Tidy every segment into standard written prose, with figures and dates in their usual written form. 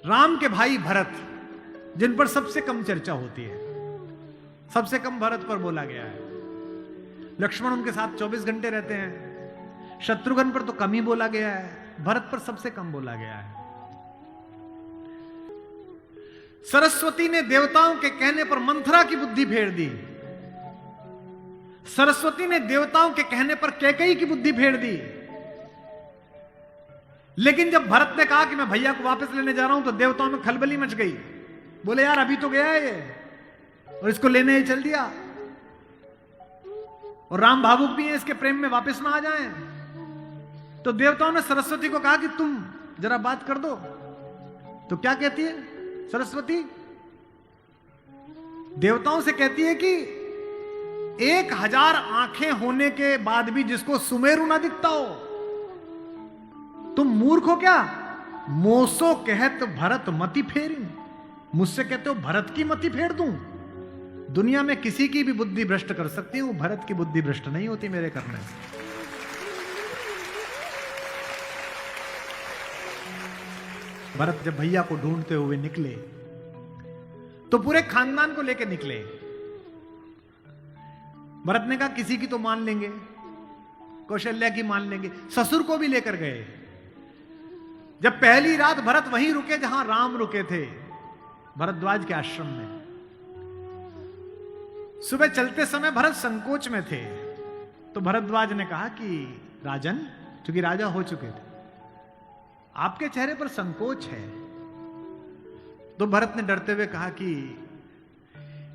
राम के भाई भरत, जिन पर सबसे कम चर्चा होती है, सबसे कम भरत पर बोला गया है। लक्ष्मण उनके साथ 24 घंटे रहते हैं। शत्रुघ्न पर तो कम ही बोला गया है, भरत पर सबसे कम बोला गया है। सरस्वती ने देवताओं के कहने पर मंथरा की बुद्धि फेर दी। सरस्वती ने देवताओं के कहने पर कैकेयी की बुद्धि फेर दी। लेकिन जब भरत ने कहा कि मैं भैया को वापस लेने जा रहा हूं, तो देवताओं में खलबली मच गई। बोले यार अभी तो गया है ये, और इसको लेने ही चल दिया, और राम भावुक भी है, इसके प्रेम में वापस ना आ जाएं। तो देवताओं ने सरस्वती को कहा कि तुम जरा बात कर दो। तो क्या कहती है सरस्वती? देवताओं से कहती है कि 1000 आंखें होने के बाद भी जिसको सुमेरु ना दिखता हो, तुम मूर्ख हो क्या? मोसो कहत भरत मति फेरी, मुझसे कहते हो भरत की मति फेर दूं? दुनिया में किसी की भी बुद्धि भ्रष्ट कर सकती हूं, भरत की बुद्धि भ्रष्ट नहीं होती मेरे करने से। भरत जब भैया को ढूंढते हुए निकले, तो पूरे खानदान को लेकर निकले। भरत ने कहा किसी की तो मान लेंगे, कौशल्या की मान लेंगे, ससुर को भी लेकर गए। जब पहली रात भरत वहीं रुके जहां राम रुके थे, भरद्वाज के आश्रम में। सुबह चलते समय भरत संकोच में थे, तो भरद्वाज ने कहा कि राजन, क्योंकि राजा हो चुके थे, आपके चेहरे पर संकोच है। तो भरत ने डरते हुए कहा कि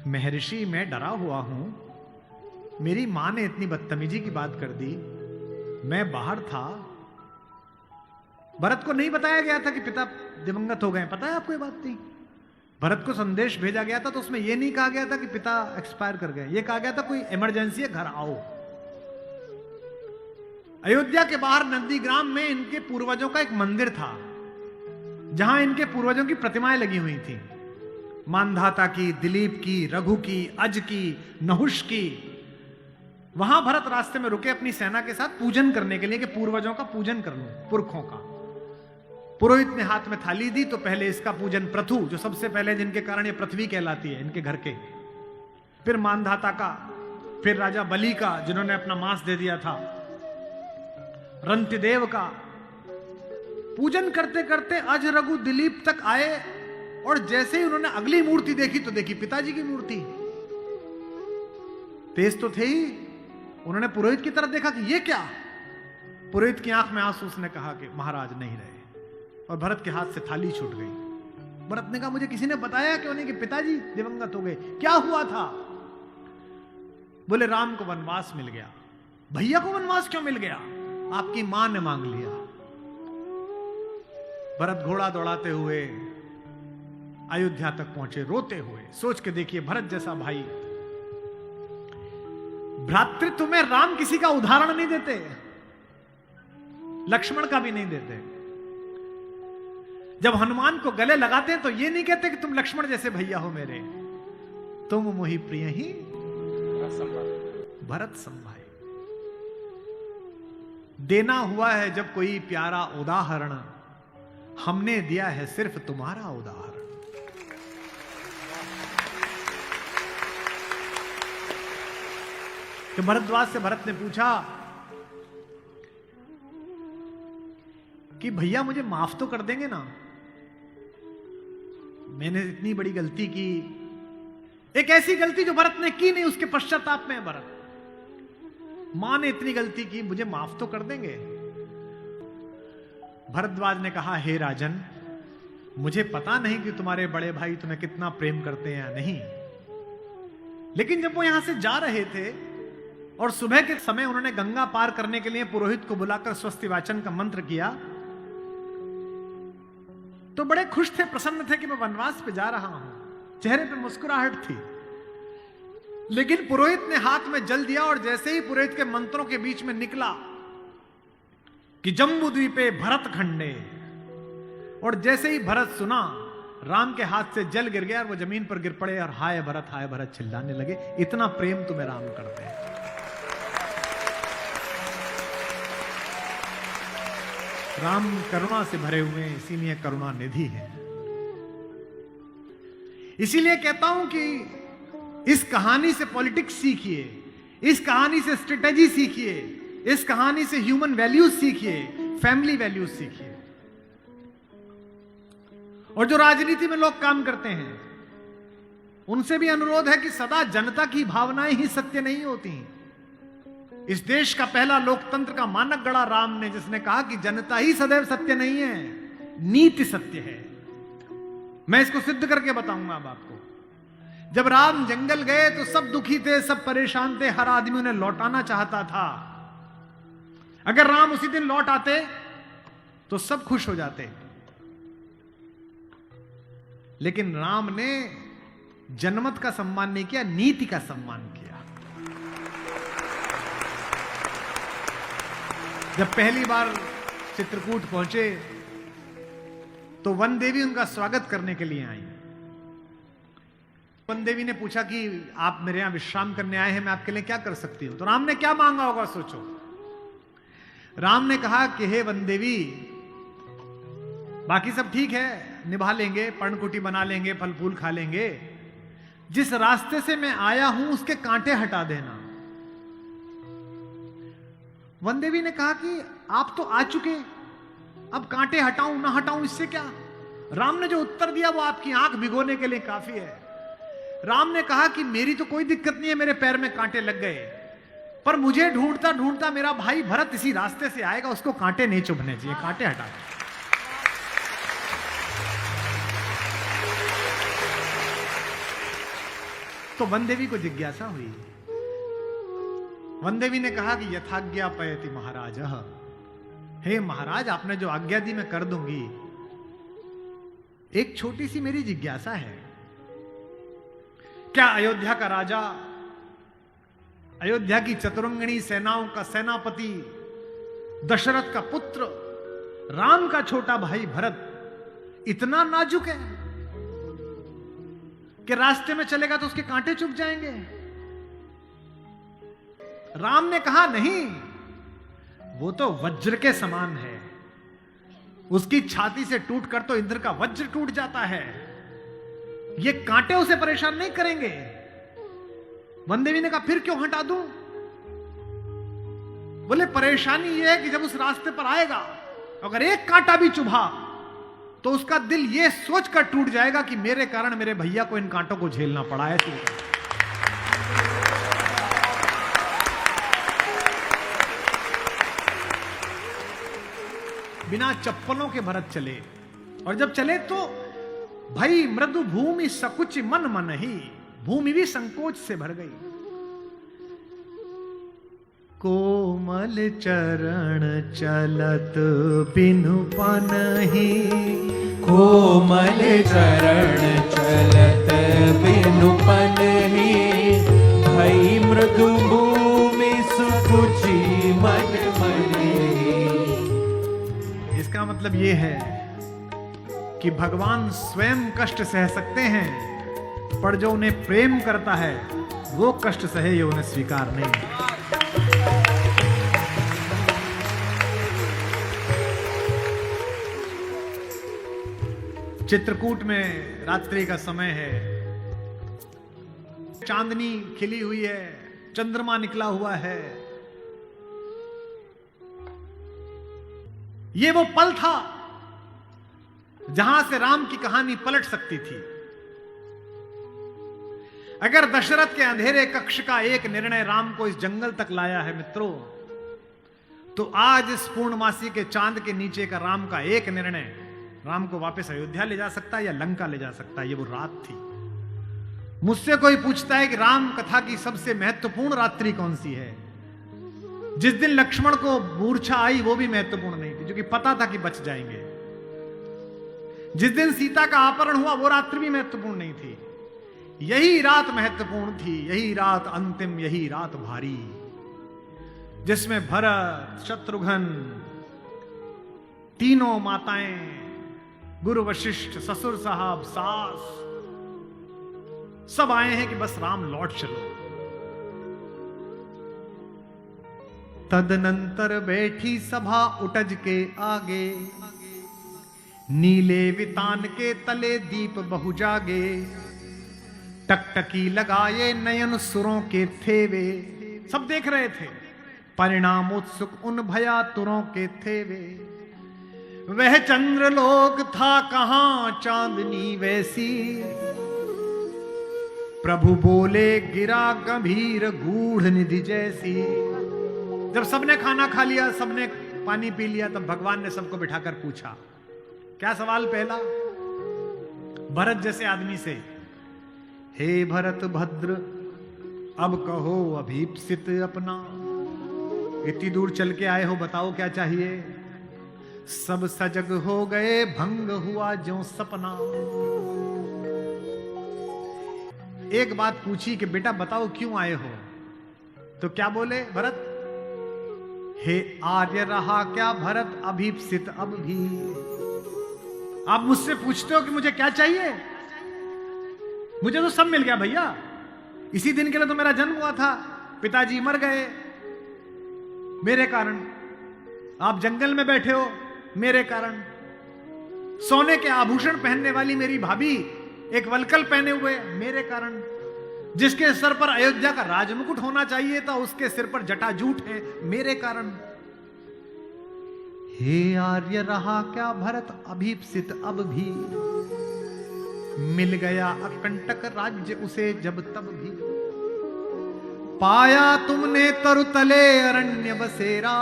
महर्षि मैं डरा हुआ हूं, मेरी मां ने इतनी बदतमीजी की बात कर दी, मैं बाहर था। भरत को नहीं बताया गया था कि पिता दिवंगत हो गए, पता है आपको ये बात थी? भरत को संदेश भेजा गया था तो उसमें यह नहीं कहा गया था कि पिता एक्सपायर कर गए, यह कहा गया था कोई इमरजेंसी है, घर आओ। अयोध्या के बाहर नंदीग्राम में इनके पूर्वजों का एक मंदिर था, जहां इनके पूर्वजों की प्रतिमाएं लगी हुई थी। मानधाता की, दिलीप की, रघु की, अज की, नहुष की। वहां भरत रास्ते में रुके अपनी सेना के साथ पूजन करने के लिए, कि पूर्वजों का पूजन कर लूं, पुरखों का। पुरोहित ने हाथ में थाली दी, तो पहले इसका पूजन प्रथु, जो सबसे पहले जिनके कारण ये पृथ्वी कहलाती है, इनके घर के, फिर मानधाता का, फिर राजा बलि का जिन्होंने अपना मांस दे दिया था, रंतिदेव का। पूजन करते करते अज, रघु, दिलीप तक आए, और जैसे ही उन्होंने अगली मूर्ति देखी तो देखी पिताजी की मूर्ति। तेज तो थे ही, उन्होंने पुरोहित की तरफ देखा कि ये क्या? पुरोहित की आंख में आंसू, उसने कहा कि महाराज नहीं रहे, और भरत के हाथ से थाली छूट गई। भरत ने कहा मुझे किसी ने बताया क्यों नहीं कि पिताजी दिवंगत हो गए, क्या हुआ था? बोले राम को वनवास मिल गया। भैया को वनवास क्यों मिल गया? आपकी मां ने मांग लिया। भरत घोड़ा दौड़ाते हुए अयोध्या तक पहुंचे, रोते हुए। सोच के देखिए, भरत जैसा भाई, भ्रातृत्व में राम किसी का उदाहरण नहीं देते, लक्ष्मण का भी नहीं देते। जब हनुमान को गले लगाते हैं तो ये नहीं कहते कि तुम लक्ष्मण जैसे भैया हो मेरे, तुम मोहि प्रिय ही भरत संभाई। देना हुआ है जब कोई प्यारा उदाहरण, हमने दिया है सिर्फ तुम्हारा उदाहरण। तो भरद्वाज से भरत ने पूछा कि भैया मुझे माफ तो कर देंगे ना? मैंने इतनी बड़ी गलती की, एक ऐसी गलती जो भरत ने की नहीं, उसके पश्चाताप में भरत। मां ने इतनी गलती की, मुझे माफ तो कर देंगे? भरद्वाज ने कहा हे राजन, मुझे पता नहीं कि तुम्हारे बड़े भाई तुम्हें कितना प्रेम करते हैं या नहीं, लेकिन जब वो यहां से जा रहे थे और सुबह के समय उन्होंने गंगा पार करने के लिए पुरोहित को बुलाकर स्वस्ति वाचन का मंत्र किया, तो बड़े खुश थे, प्रसन्न थे कि मैं वनवास पे जा रहा हूं, चेहरे पे मुस्कुराहट थी। लेकिन पुरोहित ने हाथ में जल दिया, और जैसे ही पुरोहित के मंत्रों के बीच में निकला कि जम्बूद्वीपे भरत खंडे, और जैसे ही भरत सुना, राम के हाथ से जल गिर गया और वो जमीन पर गिर पड़े और हाय भरत चिल्लाने लगे। इतना प्रेम तुम्हें राम करते हैं। राम करुणा से भरे हुए, इसीलिए करुणा निधि है। इसीलिए कहता हूं कि इस कहानी से पॉलिटिक्स सीखिए, इस कहानी से स्ट्रेटेजी सीखिए, इस कहानी से ह्यूमन वैल्यूज सीखिए, फैमिली वैल्यूज सीखिए। और जो राजनीति में लोग काम करते हैं उनसे भी अनुरोध है कि सदा जनता की भावनाएं ही सत्य नहीं होती। इस देश का पहला लोकतंत्र का मानक गढ़ा राम ने, जिसने कहा कि जनता ही सदैव सत्य नहीं है, नीति सत्य है। मैं इसको सिद्ध करके बताऊंगा अब आपको। जब राम जंगल गए तो सब दुखी थे, सब परेशान थे, हर आदमी उन्हें लौटाना चाहता था। अगर राम उसी दिन लौट आते तो सब खुश हो जाते, लेकिन राम ने जनमत का सम्मान नहीं किया, नीति का सम्मान किया। जब पहली बार चित्रकूट पहुंचे तो वन देवी उनका स्वागत करने के लिए आई। वन देवी ने पूछा कि आप मेरे यहां विश्राम करने आए हैं, मैं आपके लिए क्या कर सकती हूं। तो राम ने क्या मांगा होगा सोचो। राम ने कहा कि हे वन देवी, बाकी सब ठीक है, निभा लेंगे, पर्णकुटी बना लेंगे, फल फूल खा लेंगे, जिस रास्ते से मैं आया हूं उसके कांटे हटा देना। वन देवी ने कहा कि आप तो आ चुके, अब कांटे हटाऊं ना हटाऊं इससे क्या। राम ने जो उत्तर दिया वो आपकी आंख भिगोने के लिए काफी है। राम ने कहा कि मेरी तो कोई दिक्कत नहीं है, मेरे पैर में कांटे लग गए, पर मुझे ढूंढता ढूंढता मेरा भाई भरत इसी रास्ते से आएगा, उसको कांटे नहीं चुभने चाहिए, कांटे हटा दो। तो वन देवी को जिज्ञासा हुई। वन देवी ने कहा कि यथाज्ञा पयति महाराज, हे महाराज आपने जो आज्ञा दी मैं कर दूंगी। एक छोटी सी मेरी जिज्ञासा है, क्या अयोध्या का राजा, अयोध्या की चतुरंगिणी सेनाओं का सेनापति, दशरथ का पुत्र, राम का छोटा भाई भरत इतना नाजुक है कि रास्ते में चलेगा तो उसके कांटे चुभ जाएंगे? राम ने कहा नहीं, वो तो वज्र के समान है, उसकी छाती से टूटकर तो इंद्र का वज्र टूट जाता है, ये कांटे उसे परेशान नहीं करेंगे। वन देवी ने कहा फिर क्यों हटा दूं? बोले परेशानी यह है कि जब उस रास्ते पर आएगा अगर एक कांटा भी चुभा तो उसका दिल यह सोचकर टूट जाएगा कि मेरे कारण मेरे भैया को इन कांटों को झेलना पड़ा है। बिना चप्पलों के भरत चले, और जब चले तो भाई मृदु भूमि सकुच मन मन ही, भूमि भी संकोच से भर गई। कोमल चरण चलत बिनु पनहि, कोमल चरण चलत बिनु पनहि, भई मृदु भूमि सुकुचि मन मनि। इसका मतलब ये है कि भगवान स्वयं कष्ट सह सकते हैं, पर जो उन्हें प्रेम करता है वो कष्ट सहे, ये उन्हें स्वीकार नहीं। चित्रकूट में रात्रि का समय है, चांदनी खिली हुई है, चंद्रमा निकला हुआ है। ये वो पल था जहां से राम की कहानी पलट सकती थी। अगर दशरथ के अंधेरे कक्ष का एक निर्णय राम को इस जंगल तक लाया है मित्रों, तो आज इस पूर्णमासी के चांद के नीचे का राम का एक निर्णय राम को वापस अयोध्या ले जा सकता है या लंका ले जा सकता है। ये वो रात थी। मुझसे कोई पूछता है कि राम कथा की सबसे महत्वपूर्ण रात्रि कौन सी है, जिस दिन लक्ष्मण को मूर्छा आई वो भी महत्वपूर्ण नहीं थी, क्योंकि पता था कि बच जाएंगे। जिस दिन सीता का अपहरण हुआ वो रात्रि भी महत्वपूर्ण नहीं थी। यही रात महत्वपूर्ण थी, यही रात अंतिम, यही रात भारी, जिसमें भरत, शत्रुघ्न, तीनों माताएं, गुरु वशिष्ठ, ससुर साहब, सास, सब आए हैं कि बस राम लौट चलो। तदनंतर बैठी सभा उटज के आगे, नीले वितान के तले दीप बहु जागे। टकटकी लगाए नयन सुरों के थे वे, सब देख रहे थे। परिणाम उत्सुक उन भया तुरों के थे वे, वह चंद्रलोक था कहां चांदनी वैसी। प्रभु बोले गिरा गंभीर गूढ़ निधि जैसी। जब सबने खाना खा लिया, सबने पानी पी लिया, तब भगवान ने सबको बिठाकर पूछा। क्या सवाल पहला? भरत जैसे आदमी से, हे भरत भद्र अब कहो अभीप्सित अपना। इतनी दूर चल के आए हो, बताओ क्या चाहिए। सब सजग हो गए, भंग हुआ ज्यों सपना। एक बात पूछी कि बेटा बताओ क्यों आए हो, तो क्या बोले भरत? हे आर्य रहा क्या भरत अभीप्सित अब भी। आप मुझसे पूछते हो कि मुझे क्या चाहिए? मुझे तो सब मिल गया भैया। इसी दिन के लिए तो मेरा जन्म हुआ था, पिताजी मर गए मेरे कारण, आप जंगल में बैठे हो मेरे कारण, सोने के आभूषण पहनने वाली मेरी भाभी एक वलकल पहने हुए मेरे कारण, जिसके सर पर अयोध्या का राजमुकुट होना चाहिए था उसके सिर पर जटाजूट है मेरे कारण। हे आर्य रहा क्या भरत अभीप्सित अब भी। मिल गया अकंटक राज्य उसे जब तब भी। पाया तुमने तरुतले अरण्य बसेरा,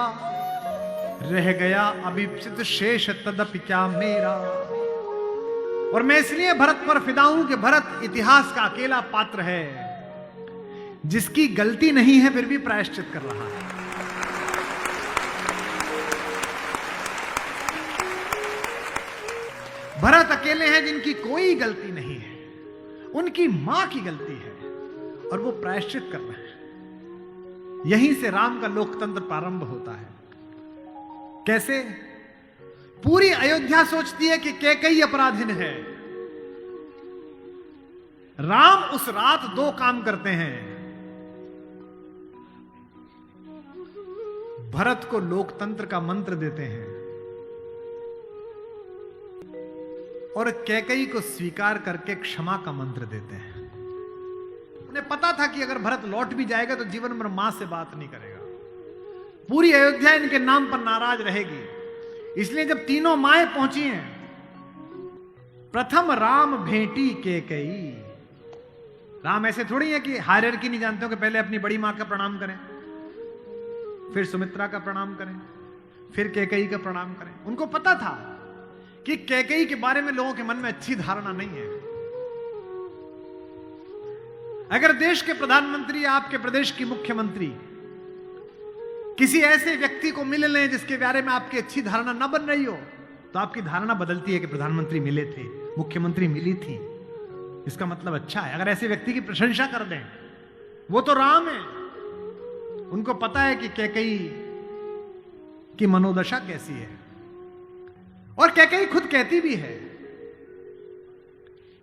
रह गया अभीप्सित शेष तदपि क्या मेरा। और मैं इसलिए भरत पर फिदा हूं कि भरत इतिहास का अकेला पात्र है जिसकी गलती नहीं है फिर भी प्रायश्चित कर रहा है। भरत अकेले हैं जिनकी कोई गलती नहीं है, उनकी मां की गलती है और वो प्रायश्चित कर रहे हैं। यहीं से राम का लोकतंत्र प्रारंभ होता है। कैसे? पूरी अयोध्या सोचती है कि कैकेयी अपराधिन है। राम उस रात 2 काम करते हैं। भरत को लोकतंत्र का मंत्र देते हैं और कैकेयी को स्वीकार करके क्षमा का मंत्र देते हैं। उन्हें पता था कि अगर भरत लौट भी जाएगा तो जीवन भर मां से बात नहीं करेगा, पूरी अयोध्या इनके नाम पर नाराज रहेगी। इसलिए जब तीनों माएं पहुंची हैं, प्रथम राम भेंटी कैकेयी। राम ऐसे थोड़ी है कि हायरार्की नहीं जानते हो कि पहले अपनी बड़ी मां का प्रणाम करें, फिर सुमित्रा का प्रणाम करें, फिर कैकेयी का प्रणाम करें। उनको पता था कि कैकेयी के बारे में लोगों के मन में अच्छी धारणा नहीं है। अगर देश के प्रधानमंत्री या आपके प्रदेश की मुख्यमंत्री किसी ऐसे व्यक्ति को मिल लें जिसके बारे में आपकी अच्छी धारणा न बन रही हो, तो आपकी धारणा बदलती है कि प्रधानमंत्री मिले थे, मुख्यमंत्री मिली थी, इसका मतलब अच्छा है। अगर ऐसे व्यक्ति की प्रशंसा कर दें, वो तो राम है। उनको पता है कि कैकेयी की मनोदशा कैसी है। और कैकेयी खुद कहती भी है,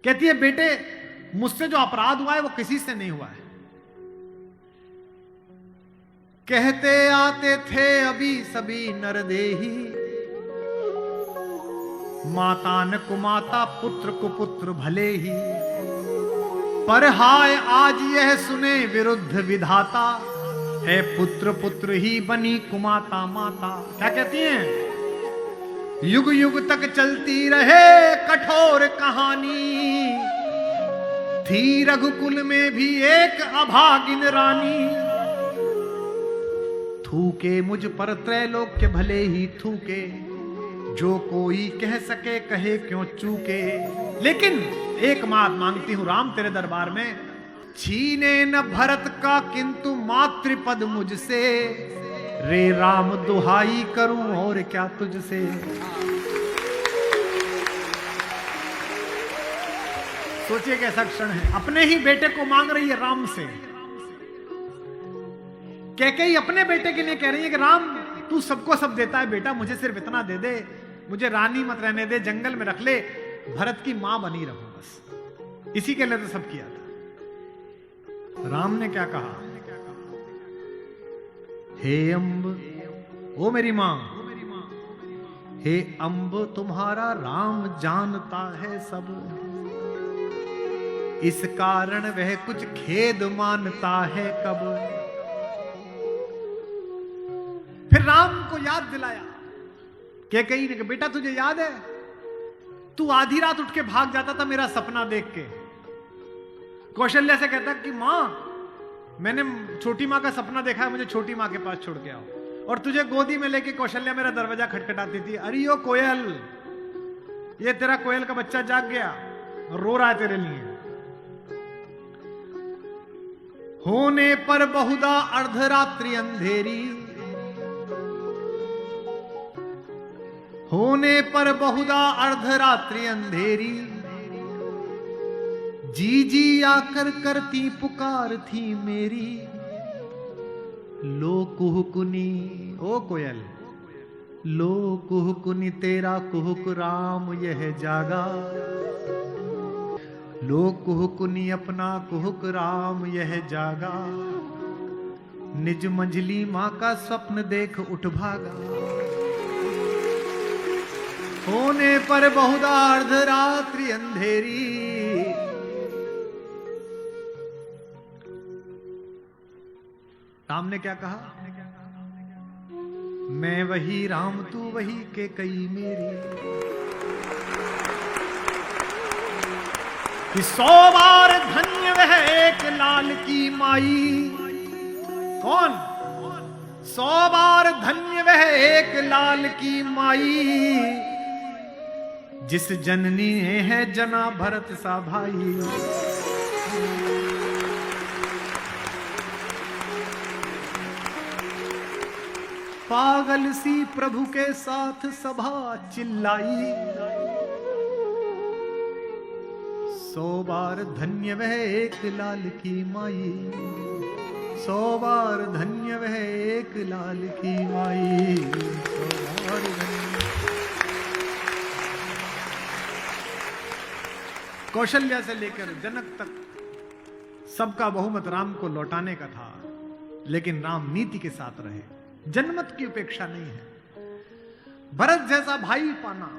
कहती है बेटे मुझसे जो अपराध हुआ है वो किसी से नहीं हुआ है। कहते आते थे अभी सभी नरदेही, माता न कुमाता पुत्र को पुत्र भले ही। पर हाय आज यह सुने विरुद्ध विधाता, है पुत्र पुत्र ही बनी कुमाता माता। क्या कहती हैं? युग युग तक चलती रहे कठोर कहानी, थी रघुकुल में भी एक अभागिन रानी। थूके मुझ पर त्रैलोक्य भले ही थूके, जो कोई कह सके कहे क्यों चूके। लेकिन एक बात मांगती हूं राम तेरे दरबार में, छीने न भरत का किंतु मातृपद मुझसे। रे राम दुहाई करूं और क्या तुझसे। सोचिए कैसा क्षण है, अपने ही बेटे को मांग रही है राम से। कैकेयी अपने बेटे के लिए कह रही है कि राम तू सबको सब देता है बेटा, मुझे सिर्फ इतना दे दे, मुझे रानी मत रहने दे, जंगल में रख ले, भरत की मां बनी रहूं बस। इसी के लिए तो सब किया था। राम ने क्या कहा? हे अम्ब, ओ मेरी मां, हे अम्ब तुम्हारा राम जानता है सब। इस कारण वह कुछ खेद मानता है कब। फिर राम को याद दिलाया। कैकेयी ने कहा, बेटा तुझे याद है तू आधी रात उठ के भाग जाता था मेरा सपना देख के। कौशल्या से कहता कि मां मैंने छोटी मां का सपना देखा है, मुझे छोटी मां के पास छोड़ के आओ। और तुझे गोदी में लेके कौशल्या मेरा दरवाजा खटखटाती थी, अरे ओ कोयल, ये तेरा कोयल का बच्चा जाग गया और रो रहा है तेरे लिए। होने पर बहुधा अर्धरात्रि अंधेरी, होने पर बहुधा अर्धरात्रि अंधेरी, जी जी आकर करती पुकार थी मेरी। लो कुहुकुनी, ओ कोयल, लो कुहुकुनी तेरा कुहुक राम यह जागा। लो कुहुकुनी अपना कुहुक राम यह जागा। निज मंझली मां का स्वप्न देख उठ भागा। होने पर बहुधा अर्धरात्रि अंधेरी, राम ने क्या कहा, मैं वही राम तू वही कैकेयी मेरी। कि 100 बार धन्य वह एक लाल की माई। कौन? 100 बार धन्य वह एक लाल की माई, जिस जननी है जना भरत सा भाई। पागल सी प्रभु के साथ सभा चिल्लाई। 100 बार धन्य वह एक लाल की माई। 100 बार धन्य वह एक लाल की माई। 100 बार धन्य। कौशल्या से लेकर जनक तक सबका बहुमत राम को लौटाने का था, लेकिन राम नीति के साथ रहे, जनमत की उपेक्षा नहीं है। भरत जैसा भाई पाना,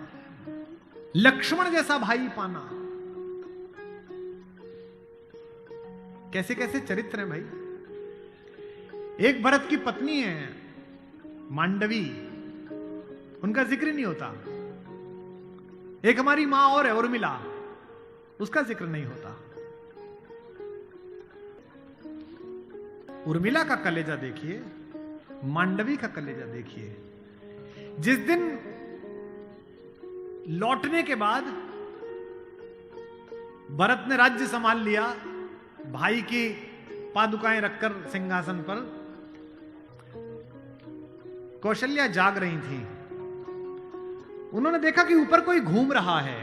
लक्ष्मण जैसा भाई पाना, कैसे कैसे चरित्र हैं भाई। एक भरत की पत्नी है मांडवी, उनका जिक्र नहीं होता। एक हमारी मां और है उर्मिला, उसका जिक्र नहीं होता। उर्मिला का कलेजा देखिए, मांडवी का कलेजा देखिए। जिस दिन लौटने के बाद भरत ने राज्य संभाल लिया, भाई की पादुकाएं रखकर सिंहासन पर, कौशल्या जाग रही थी। उन्होंने देखा कि ऊपर कोई घूम रहा है,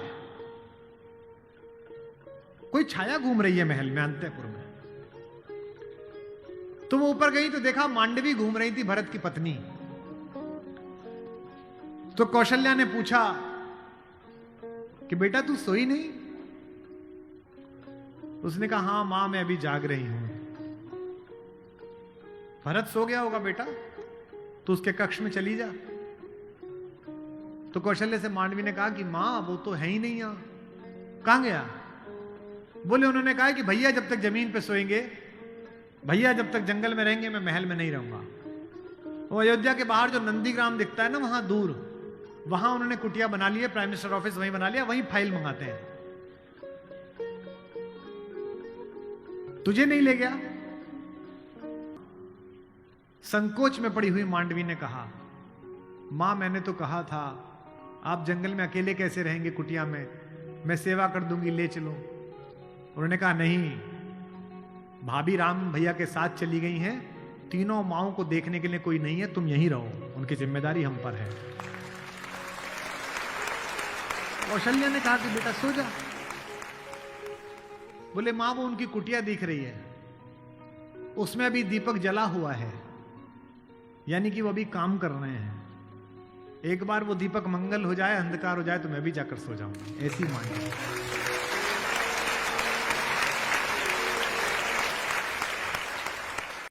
कोई छाया घूम रही है महल में, अंतःपुर में। तो वो ऊपर गई तो देखा मांडवी घूम रही थी, भरत की पत्नी। तो कौशल्या ने पूछा कि बेटा तू सोई नहीं? उसने कहा हां मां मैं अभी जाग रही हूं। भरत सो गया होगा बेटा, तो उसके कक्ष में चली जा। तो कौशल्या से मांडवी ने कहा कि मां वो तो है ही नहीं यहां, कहां गया? बोले उन्होंने कहा कि भैया जब तक जमीन पे सोएंगे, भैया जब तक जंगल में रहेंगे, मैं महल में नहीं रहूंगा। वो अयोध्या के बाहर जो नंदीग्राम दिखता है ना, वहां दूर, वहां उन्होंने कुटिया बना ली है, प्राइम मिनिस्टर ऑफिस वहीं बना लिया, वहीं फाइल मंगाते हैं। तुझे नहीं ले गया? संकोच में पड़ी हुई मांडवी ने कहा, मां मैंने तो कहा था आप जंगल में अकेले कैसे रहेंगे कुटिया में, मैं सेवा कर दूंगी, ले चलो। उन्होंने कहा नहीं, भाभी राम भैया के साथ चली गई हैं, तीनों माओं को देखने के लिए कोई नहीं है, तुम यहीं रहो, उनकी जिम्मेदारी हम पर है। कौशल्या ने कहा कि बेटा सो जा। बोले मां वो उनकी कुटिया दिख रही है, उसमें अभी दीपक जला हुआ है, यानी कि वो अभी काम कर रहे हैं। एक बार वो दीपक मंगल हो जाए, अंधकार हो जाए, तो मैं भी जाकर सो जाऊंगा। ऐसी मांगी।